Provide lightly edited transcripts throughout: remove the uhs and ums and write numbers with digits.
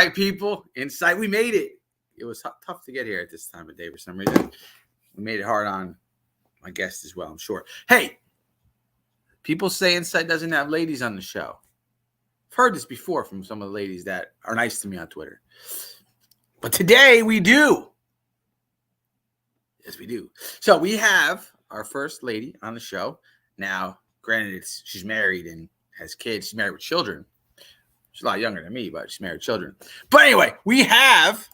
right, people? Inside, we made it. It was tough to get here at this time of day for some reason. We made it hard on my guest as well, I'm sure. Hey, people say Insight doesn't have ladies on the show. I've heard this before from some of the ladies that are nice to me on Twitter. But today we do. Yes, we do. So we have our first lady on the show. Now, granted, she's married and has kids. She's married with children. She's a lot younger than me, but she's married with children. But anyway, we have,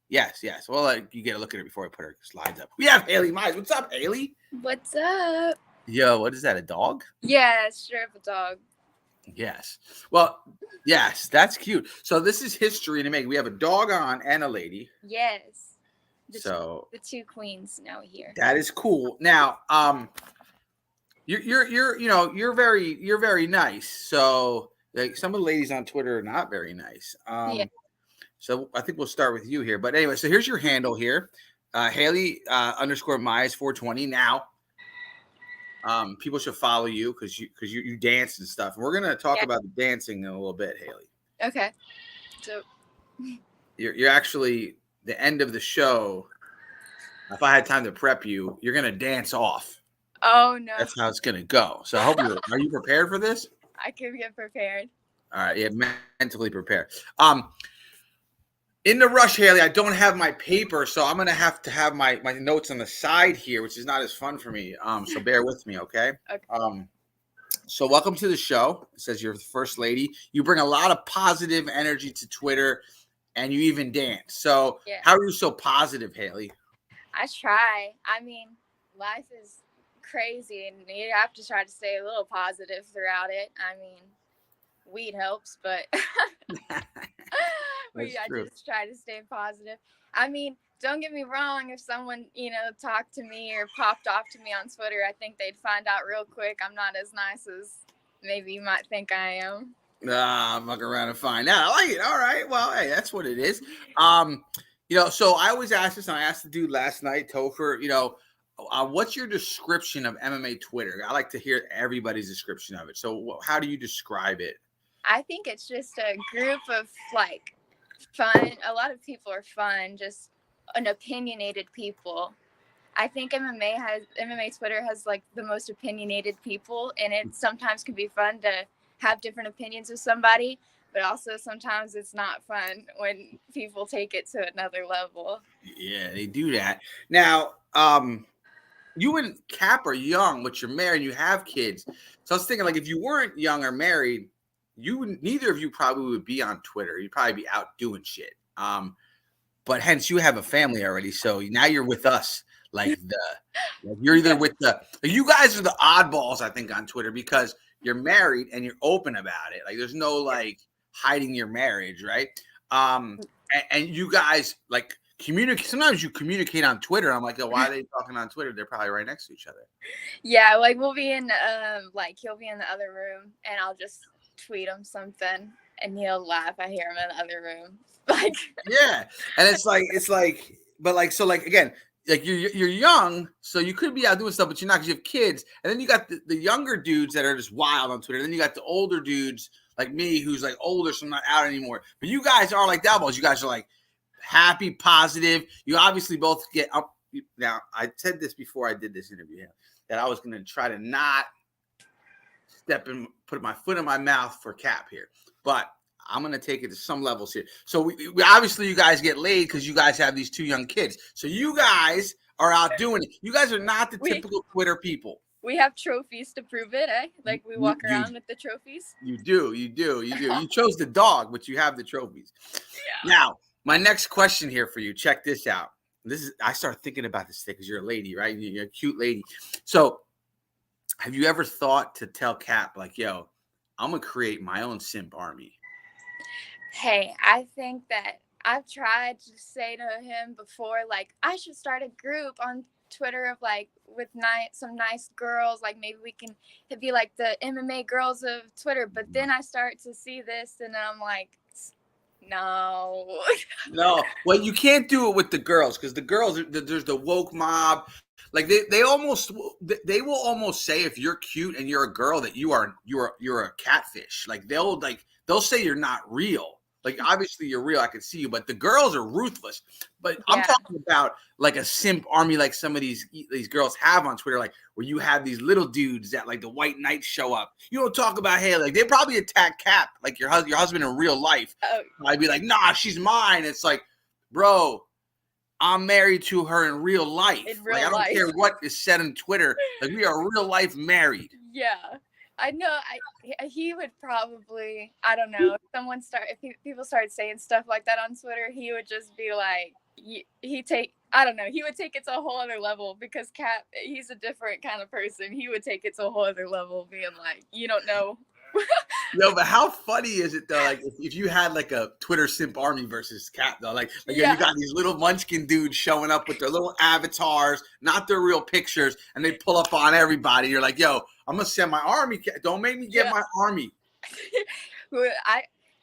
yes. Well, you get a look at her before I put her slides up. We have Hailey Mize. What's up, Hailey? What's up? Yo, what is that, a dog? Yeah, straight up a dog. Yes. Well, yes, that's cute. So this is history in the making. We have a dog on and a lady. Yes. The two queens now here. That is cool. Now, you're very nice. So like some of the ladies on Twitter are not very nice. Yeah. So I think we'll start with you here. But anyway, so here's your handle here, Hailey _ Mize 420. Now, people should follow you because you dance and stuff. And we're gonna talk about the dancing in a little bit, Hailey. Okay. So you're actually the end of the show. If I had time to prep you, you're gonna dance off. Oh no. That's how it's gonna go. So I hope are you prepared for this? I can get prepared. All right, yeah, mentally prepared. In the rush, Hailey, I don't have my paper, so I'm gonna have to have my notes on the side here, which is not as fun for me. So bear with me, okay? Okay. So welcome to the show. It says you're the first lady. You bring a lot of positive energy to Twitter, and you even dance. So how are you so positive, Hailey? I try. I mean, life is crazy, and you have to try to stay a little positive throughout it. I mean, weed helps, but I just try to stay positive. I mean, don't get me wrong. If someone, talked to me or popped off to me on Twitter, I think they'd find out real quick I'm not as nice as maybe you might think I am. I'm looking around and find out. I like it. All right. Well, hey, that's what it is. So I always ask this, and I asked the dude last night, Topher, what's your description of MMA Twitter? I like to hear everybody's description of it. So how do you describe it? I think it's just a group of fun. A lot of people are fun, just an opinionated people. I think MMA Twitter has the most opinionated people, and it sometimes can be fun to have different opinions of somebody, but also sometimes it's not fun when people take it to another level. Yeah, they do that. Now, you and Cap are young, but you're married and you have kids. So I was thinking, if you weren't young or married, neither of you probably would be on Twitter. You'd probably be out doing shit. But hence you have a family already. So now you're with us. You're either with you guys are the oddballs, I think, on Twitter because you're married and you're open about it. There's no hiding your marriage, right? And you guys communicate. Sometimes you communicate on Twitter. I'm like, why are they talking on Twitter? They're probably right next to each other. Yeah, we'll be in he'll be in the other room and I'll just tweet him something and he'll laugh. I hear him in the other room. Yeah, and again. You're young, so you could be out doing stuff, but you're not because you have kids. And then you got the younger dudes that are just wild on Twitter. Then you got the older dudes like me, who's older, so I'm not out anymore. But you guys are like devils. You guys are happy, positive. You obviously both get up. Now, I said this before I did this interview that I was going to try to not put my foot in my mouth for Cap here, but I'm going to take it to some levels here. So we obviously you guys get laid because you guys have these two young kids. So you guys are out doing it. You guys are not the typical Twitter people. We have trophies to prove it, eh? We walk around with the trophies. You do. You chose the dog, but you have the trophies. Yeah. Now, my next question here for you. Check this out. I started thinking about this thing because you're a lady, right? You're a cute lady. So have you ever thought to tell Cap, yo, I'm going to create my own simp army? Hey, I think that I've tried to say to him before, I should start a group on Twitter of with some nice girls, maybe we can be the MMA girls of Twitter. But then I start to see this and I'm no. No, well, you can't do it with the girls because the girls, there's the woke mob. They will almost say if you're cute and you're a girl that you're a catfish. They'll say you're not real. Like, obviously you're real. I can see you, but the girls are ruthless. But I'm Yeah. talking about like a simp army, like some of these girls have on Twitter, like where you have these little dudes that like the white knights show up. You don't talk about Hailey. Like, they probably attack Cap, like your husband in real life. Oh, I'd be like, nah, she's mine. It's like, bro, I'm married to her in real life. In real like, I don't life. care what is said on Twitter. Like, we are real life married. yeah. I know. He would probably, I don't know. If people started saying stuff like that on Twitter, he would just be like, I don't know. He would take it to a whole other level because Cap, he's a different kind of person. He would take it to a whole other level, being like, you don't know. No, but how funny is it though? Like, if you had like a Twitter simp army versus Cap though, like Yeah. you got these little munchkin dudes showing up with their little avatars, not their real pictures, and they pull up on everybody. You're like, yo, I'm gonna send my army. Don't make me get my army.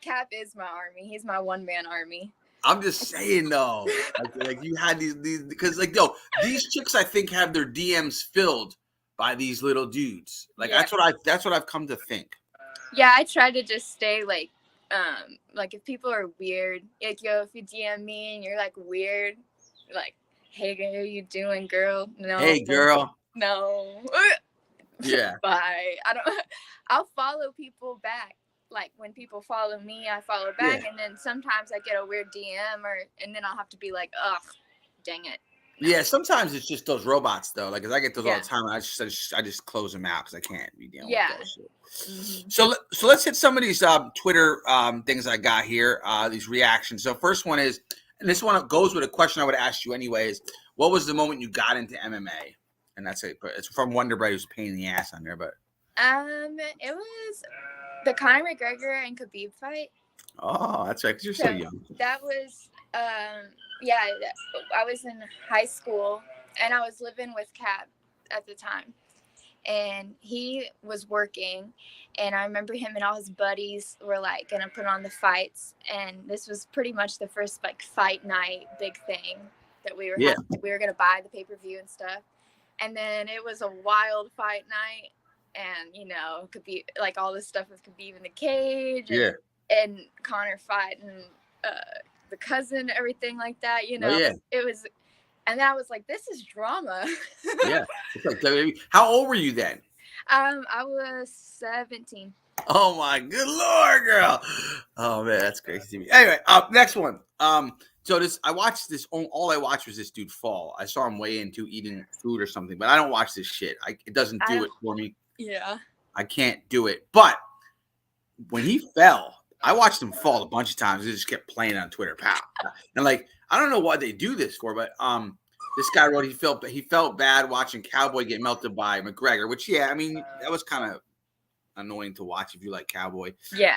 Cap is my army. He's my one-man army. I'm just saying though, like you had these because like, yo, these chicks I think have their DMs filled by these little dudes. Like, that's what I've come to think. Yeah, I try to just stay like if people are weird, like, yo, if you DM me and you're like weird, like, hey, how you doing, girl? No. Hey, girl. No. Yeah. Bye. I'll follow people back. Like, when people follow me, I follow back, and then sometimes I get a weird DM, and then I'll have to be like, ugh, dang it. Yeah, sometimes it's just those robots though. Like, 'cause I get those all the time. And I just close them out because I can't be dealing with that shit. Mm-hmm. So let's hit some of these Twitter things I got here. These reactions. So first one is, and this one goes with a question I would ask you anyways. What was the moment you got into MMA? And that's it. It's from Wonderbread, who's a pain in the ass on there, but it was the Conor McGregor and Khabib fight. Oh, that's right. Because you're so young. That was I was in high school and I was living with Cap at the time, and he was working, and I remember him and all his buddies were like gonna put on the fights, and this was pretty much the first like fight night big thing that we were having. We were gonna buy the pay-per-view and stuff, and then it was a wild fight night, and you know, Khabib, like all this stuff with Khabib in the cage, and Conor fighting the cousin, everything like that, you know. It was, and I was like, this is drama. Yeah. It's like, how old were you then? I was 17. Oh my good Lord, girl. Oh man, that's crazy to me. Anyway, next one. So I watched this. All I watched was this dude fall. I saw him way into eating food or something, but I don't watch this shit. It doesn't do it for me. Yeah. I can't do it. But when he fell, I watched him fall a bunch of times. They just kept playing on Twitter, pal. And like, I don't know why they do this for, but this guy wrote he felt bad watching Cowboy get melted by McGregor, which I mean, that was kind of annoying to watch if you like Cowboy. Yeah.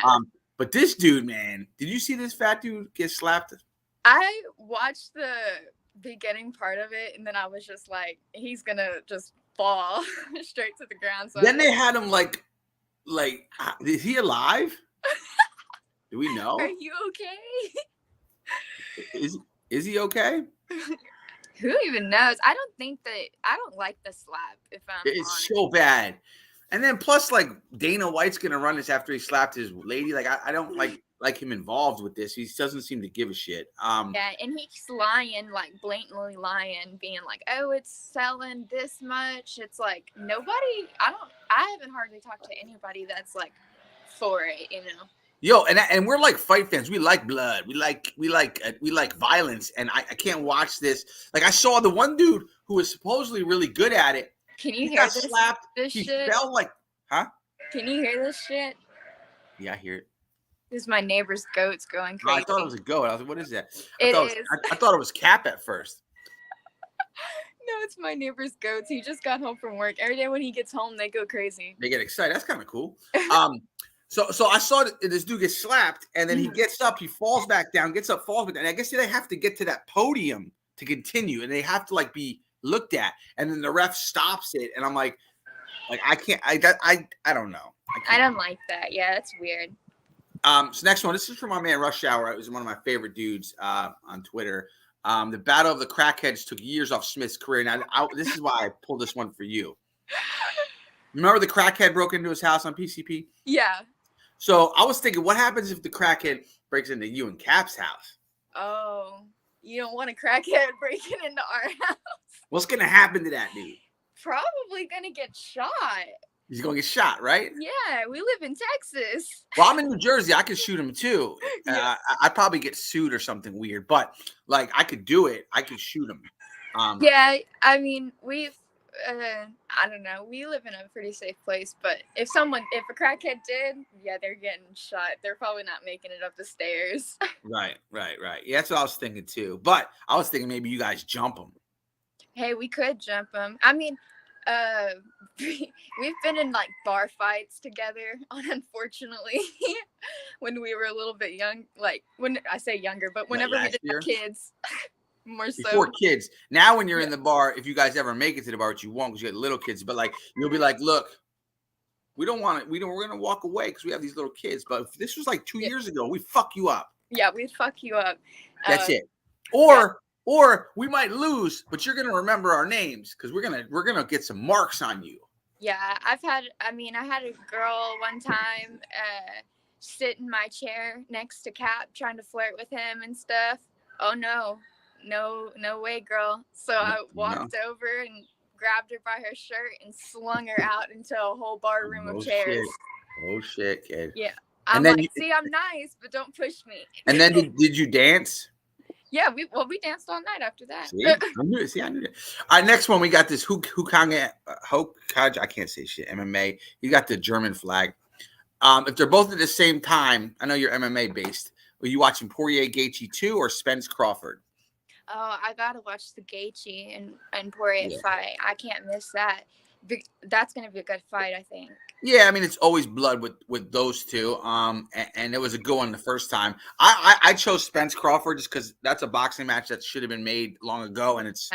But this dude, man, did you see this fat dude get slapped? I watched the beginning part of it, and then I was just like, he's gonna just fall straight to the ground. So then they had him like, is he alive? Do we know? Are you okay? Is he okay? Who even knows? I don't like the slap. It's honest. So bad. And then plus, like, Dana White's gonna run this after he slapped his lady. Like, I don't like him involved with this. He doesn't seem to give a shit. Yeah, and he's lying, like blatantly lying, being like, "Oh, it's selling this much." It's like nobody. I haven't hardly talked to anybody that's like for it, you know. Yo, and we're like fight fans. We like blood. We like violence. And I can't watch this. Like, I saw the one dude who was supposedly really good at it. Can you hear this? Slapped. This he shit? Fell like, huh? Can you hear this shit? Yeah, I hear it. This is my neighbor's goats going crazy. I thought it was a goat. I was like, what is that? I thought it was Cap at first. No, it's my neighbor's goats. He just got home from work. Every day when he gets home, they go crazy. They get excited. That's kind of cool. So I saw this dude get slapped, and then he gets up, he falls back down, gets up, falls back down. And I guess they have to get to that podium to continue, and they have to like be looked at, and then the ref stops it, and I'm like I can't. I don't know. I don't like that. Yeah, that's weird. So next one. This is from my man Rush Hour. It was one of my favorite dudes on Twitter. The battle of the crackheads took years off Smith's career. Now, this is why I pulled this one for you. Remember the crackhead broke into his house on PCP? Yeah. So I was thinking, what happens if the crackhead breaks into you and Cap's house? Oh, you don't want a crackhead breaking into our house. What's gonna happen to that dude? Probably gonna get shot. He's gonna get shot, right? Yeah, we live in Texas. Well, I'm in New Jersey. I could shoot him too. Yeah. I'd probably get sued or something weird, but like I could do it. I could shoot him. Yeah, I mean, I don't know. We live in a pretty safe place, but if a crackhead did, yeah, they're getting shot. They're probably not making it up the stairs. Right. Yeah, that's what I was thinking too. But I was thinking maybe you guys jump him. Hey, we could jump them. I mean, we've been in like bar fights together, unfortunately, when we were a little bit young. Like when I say younger, but whenever we didn't have kids, more so. Before kids. Now, when you're in the bar, if you guys ever make it to the bar, which you won't because you got little kids, but like you'll be like, look, we don't want it. We're gonna walk away because we have these little kids. But if this was like 2 years ago, we fuck you up. Yeah, we'd fuck you up. That's it. Or we might lose, but you're gonna remember our names because we're gonna get some marks on you. Yeah, I had a girl one time sit in my chair next to Cap trying to flirt with him and stuff. Oh no way, girl. So I walked over and grabbed her by her shirt and slung her out into a whole bar room of chairs. Shit. Oh shit, kid. Yeah. I'm like, see, I'm nice, but don't push me. And then did you dance? Yeah, we danced all night after that. See, I knew it. All right, next one we got this Hokage. I can't say shit. MMA. You got the German flag. If they're both at the same time, I know you're MMA based. Are you watching Poirier Gaethje 2 or Spence Crawford? Oh, I gotta watch the Gaethje and Poirier fight. I can't miss that. That's gonna be a good fight, I think. Yeah, I mean it's always blood with those two. And it was a good one the first time. I chose Spence Crawford just because that's a boxing match that should have been made long ago, and it's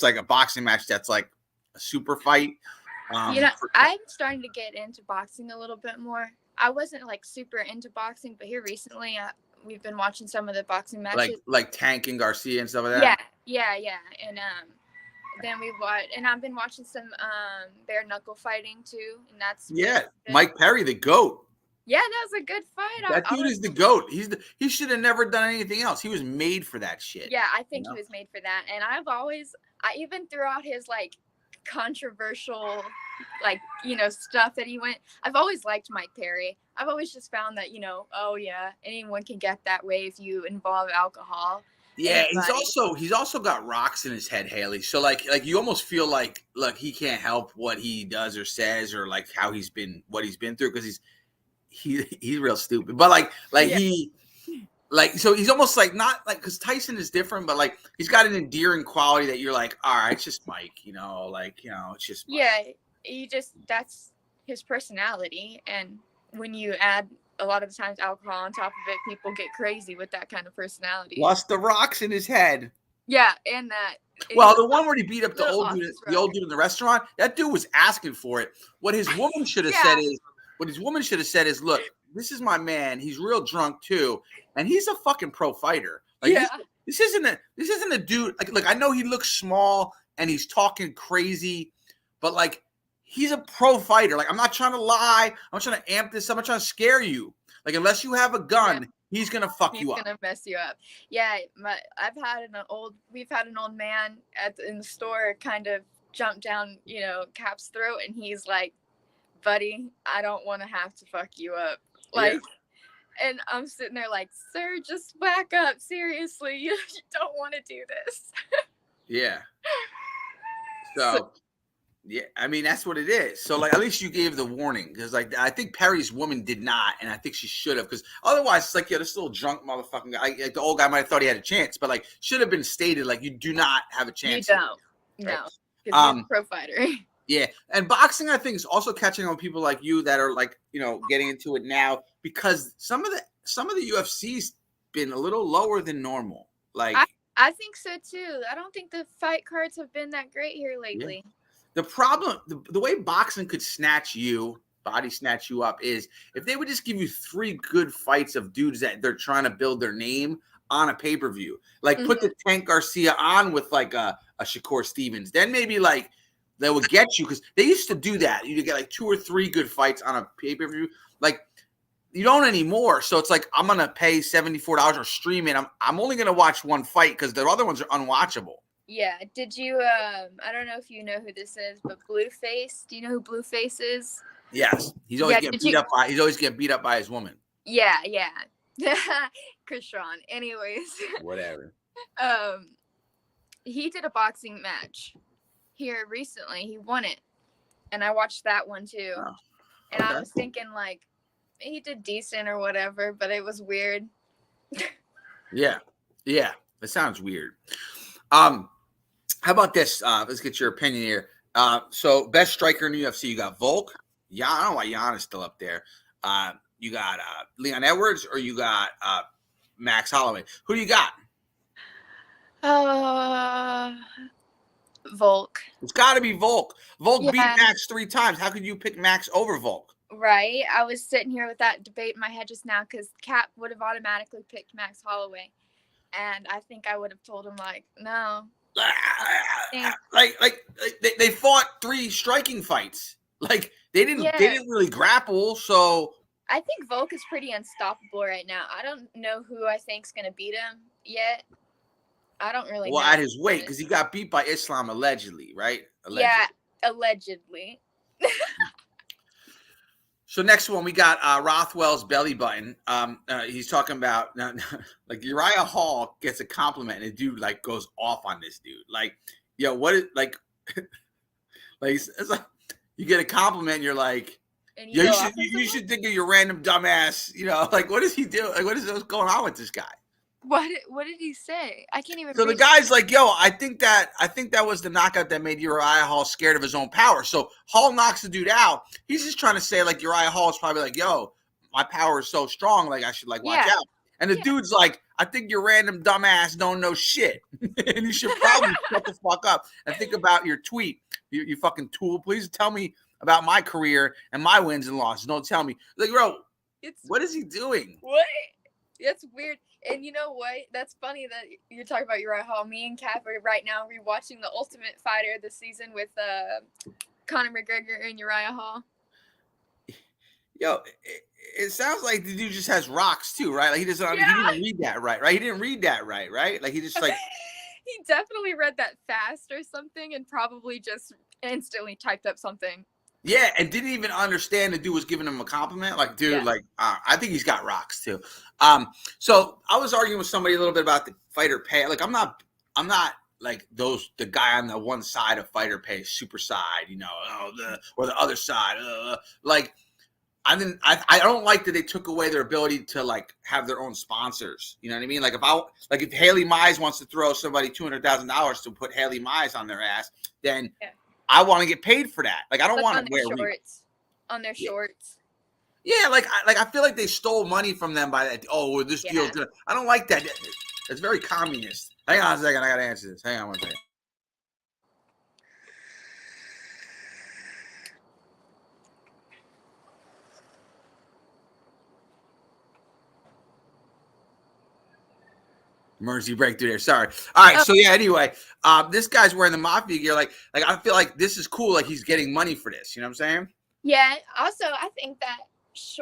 like a boxing match that's like a super fight. I'm starting to get into boxing a little bit more. I wasn't like super into boxing, but here recently we've been watching some of the boxing matches, like Tank and Garcia and stuff like that. Yeah, and then I've been watching some bare knuckle fighting too, and that's Mike Perry, the GOAT. Yeah, that was a good fight. That dude is the GOAT. He should have never done anything else. He was made for that shit. Yeah, I think he was made for that, and I even throughout his like controversial stuff that he went, I've always liked Mike Perry. I've always just found that anyone can get that way if you involve alcohol. Yeah, he's also got rocks in his head, Hailey. So like you almost feel like he can't help what he does or says or like what he's been through because he's real stupid. But so he's almost like not like because Tyson is different, but like he's got an endearing quality that you're like, all right, it's just Mike, it's just Mike. Yeah, that's his personality, and when you add a lot of the times alcohol on top of it, people get crazy with that kind of personality. Plus the rocks in his head. Yeah, and that. Well, the one where he beat up the old dude in the restaurant, that dude was asking for it. What his woman should have said is, look, this is my man. He's real drunk too, and he's a fucking pro fighter. Like, this isn't a dude. Like, look, I know he looks small and he's talking crazy, but like, he's a pro fighter. Like, I'm not trying to lie. I'm not trying to amp this up. I'm not trying to scare you. Like, unless you have a gun, he's gonna fuck you up. He's gonna mess you up. Yeah, we've had an old man in the store kind of jump down, Cap's throat, and he's like, buddy, I don't want to have to fuck you up. Like, and I'm sitting there like, sir, just back up. Seriously, you don't want to do this. Yeah. So, yeah, I mean, that's what it is. So, like, at least you gave the warning because, like, I think Perry's woman did not, and I think she should have because otherwise, it's like, this little drunk motherfucking guy. Like, the old guy might have thought he had a chance, but, like, should have been stated, like, you do not have a chance. You don't. Right? No. Because he's a pro fighter. Yeah, and boxing, I think, is also catching on people like you that are like, getting into it now because some of the UFC's been a little lower than normal. Like, I think so too. I don't think the fight cards have been that great here lately. Yeah. The problem, the way boxing could body snatch you up is if they would just give you 3 good fights of dudes that they're trying to build their name on a pay-per-view. Like, put the Tank Garcia on with like a Shakur Stevens. Then maybe like they would get you because they used to do that. You get like 2 or 3 good fights on a pay-per-view. Like you don't anymore. So it's like I'm gonna pay $74 or stream it. I'm only gonna watch one fight because the other ones are unwatchable. Yeah. Did you? I don't know if you know who this is, but Blueface. Do you know who Blueface is? Yes, he's always Yeah. getting Did beat you? up by. He's always getting beat up by his woman. Yeah. Yeah. Krishan. Anyways, Whatever. he did a boxing match here recently. He won it, and I watched that one too. Oh, and okay. I was thinking like he did decent or whatever, but it was weird. Yeah. That sounds weird. How about this? Let's get your opinion here. So best striker in the UFC, you got Volk. Yeah, I don't know why Jan is still up there. You got Leon Edwards, or you got Max Holloway. Who do you got? Volk. It's got to be Volk. Volk Yeah. beat Max 3 times. How could you pick Max over Volk? Right. I was sitting here with that debate in my head just now because Cap would have automatically picked Max Holloway, and I think I would have told him like, no. Like they fought 3 striking fights. Like they didn't really grapple. So I think Volk is pretty unstoppable right now. I don't know who I think's gonna beat him yet. I don't really know. Well, at his weight, because he got beat by Islam allegedly, right? Allegedly. Yeah, allegedly. So next one, we got Rothwell's belly button. He's talking about like Uriah Hall gets a compliment, and the dude like goes off on this dude. Like, yo, what is like, like it's like you get a compliment, and you're like, yo, you should think of your random dumbass. You know, like what does he do? Like, what's going on with this guy? What did he say? I can't even. So the guy's like, yo, I think that was the knockout that made Uriah Hall scared of his own power. So Hall knocks the dude out. He's just trying to say like Uriah Hall is probably like, yo, my power is so strong, like I should like watch out. And the dude's like, I think your random dumbass don't know shit, and you should probably shut the fuck up and think about your tweet. You fucking tool. Please tell me about my career and my wins and losses. Don't tell me like, bro. What is he doing? What? That's weird. And you know what? That's funny that you're talking about Uriah Hall. Me and Cap are right now rewatching The Ultimate Fighter this season with Conor McGregor and Uriah Hall. Yo, it sounds like the dude just has rocks too, right? Like he doesn't. He didn't read that right? He didn't read that right? Like he just like. He definitely read that fast or something, and probably just instantly typed up something. Yeah, and didn't even understand the dude was giving him a compliment. Like, dude, like, I think he's got rocks too. So I was arguing with somebody a little bit about the fighter pay. Like, I'm not like the guy on the one side of fighter pay, super side, you know, or the other side. Like, I don't like that they took away their ability to like have their own sponsors. You know what I mean? Like if Hailey Mize wants to throw somebody $200,000 to put Hailey Mize on their ass, then. Yeah. I want to get paid for that. Like I don't want to wear shorts. On their shorts. Yeah, like I feel like they stole money from them by that. Oh, well, this deal's gonna. I don't like that. It's very communist. Hang on a second. I gotta answer this. Hang on one second. Emergency breakthrough there. Sorry. All right. So yeah. Anyway, this guy's wearing the mafia gear. Like I feel like this is cool. Like he's getting money for this. You know what I'm saying? Yeah. Also, I think that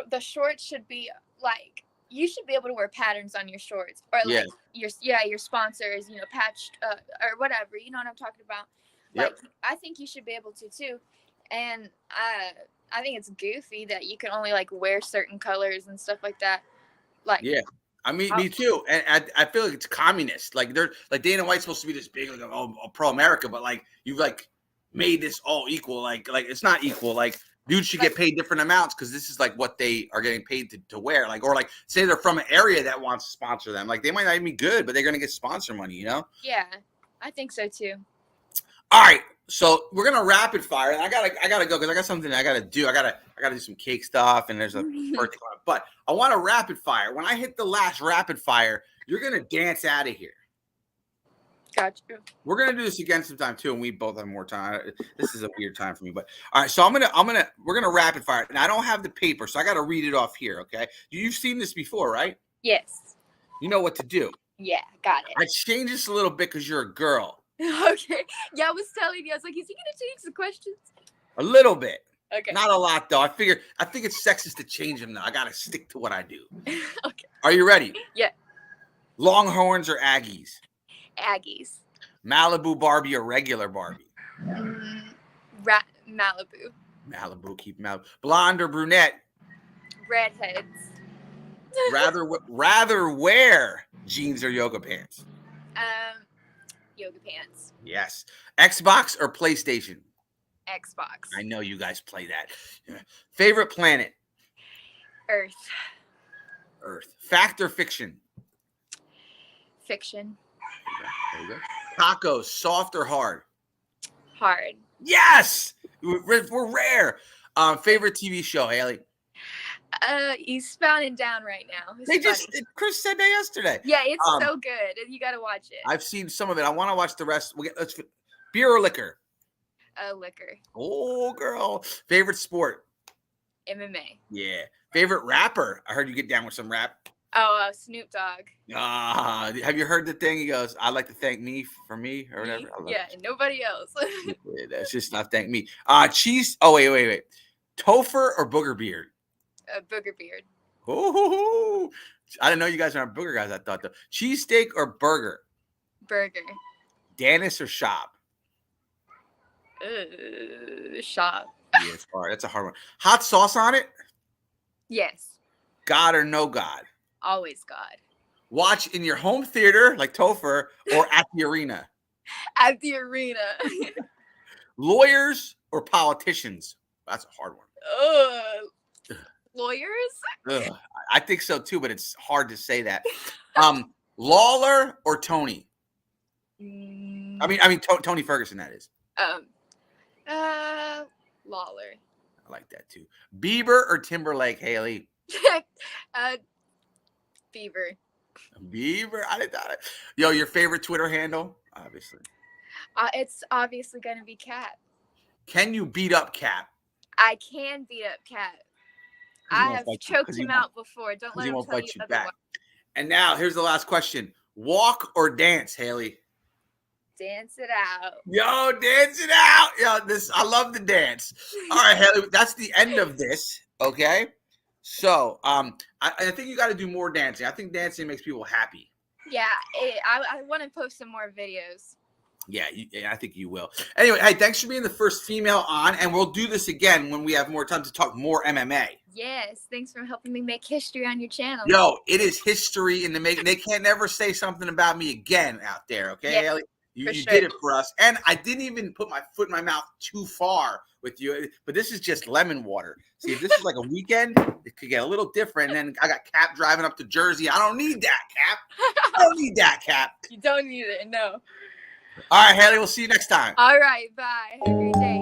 the shorts should be like you should be able to wear patterns on your shorts or like your sponsors. You know, patched or whatever. You know what I'm talking about? Like I think you should be able to too. And I think it's goofy that you can only like wear certain colors and stuff like that. Like I mean, me too, and I feel like it's communist. Like they're like Dana White's supposed to be this big, like pro America, but like you've like made this all equal. Like it's not equal. Like dudes should get paid different amounts because this is like what they are getting paid to wear. Like or like say they're from an area that wants to sponsor them. Like they might not even be good, but they're gonna get sponsor money. You know? Yeah, I think so too. All right, so we're gonna rapid fire, and I gotta go because I got something I gotta do. I gotta do some cake stuff, and there's a birthday card. But I want a rapid fire. When I hit the last rapid fire, you're gonna dance out of here. Got you. We're gonna do this again sometime too, and we both have more time. This is a weird time for me, but all right. So we're gonna rapid fire, and I don't have the paper, so I gotta read it off here. Okay? You've seen this before, right? Yes. You know what to do. Yeah, got it. I changed this a little bit because you're a girl. Okay. Yeah, I was telling you. I was like, is he gonna change the questions? A little bit. Okay. Not a lot though. I think it's sexist to change them now. I gotta stick to what I do. Okay. Are you ready? Yeah. Longhorns or Aggies? Aggies. Malibu Barbie or regular Barbie? Malibu. Malibu, keep Malibu. Blonde or brunette? Redheads. Rather wear jeans or yoga pants? Yoga pants. Yes. Xbox or PlayStation? Xbox. I know you guys play that. Yeah. Favorite planet? Earth. Earth. Fact or fiction? Fiction. There you go. Tacos, soft or hard? Hard. Yes! We're rare. Favorite TV show, Hailey? Eastbound and Down right now. Chris said that yesterday. Yeah, it's so good. You got to watch it. I've seen some of it. I want to watch the rest. Beer or liquor? Liquor. Oh, girl. Favorite sport? MMA. Yeah. Favorite rapper? I heard you get down with some rap. Oh, Snoop Dogg. Have you heard the thing? He goes, "I'd like to thank me for me or whatever." Yeah, and nobody else. That's just not thank me. Cheese. Oh, wait. Topher or Booger Beard? Booger Beard. Oh, I didn't know you guys are booger guys. I thought though. Cheesesteak or burger? Burger. Dennis or shop? Shop. Yeah, it's hard. That's a hard one. Hot sauce on it? Yes. God or no God? Always God. Watch in your home theater like Topher or at the arena? At the arena. Lawyers or politicians? That's a hard one. Lawyers? Ugh. I think so too, but it's hard to say that. Lawler or Tony? I mean, Tony Ferguson. That is. Lawler. I like that too. Bieber or Timberlake, Hailey? Bieber. Bieber. I didn't know it. Yo, your favorite Twitter handle? Obviously. It's obviously gonna be Cat. Can you beat up Cat? I can beat up Cat. I have choked him out before. Don't let him tell you otherwise. And now here's the last question: walk or dance, Hailey? Dance it out. Yo, dance it out. Yo, I love the dance. All right, Hailey, that's the end of this. Okay. So, I think you got to do more dancing. I think dancing makes people happy. Yeah, I want to post some more videos. Yeah, I think you will. Anyway, hey, thanks for being the first female on, and we'll do this again when we have more time to talk more MMA. Yes, thanks for helping me make history on your channel. Yo, it is history in the making. They can't never say something about me again out there, okay, yeah, Hailey? You did it for us. And I didn't even put my foot in my mouth too far with you. But this is just lemon water. See, if this is like a weekend, it could get a little different. And then I got Cap driving up to Jersey. I don't need that, Cap. I don't need that, Cap. You don't need it, no. All right, Hailey, we'll see you next time. All right, bye. Have a great day.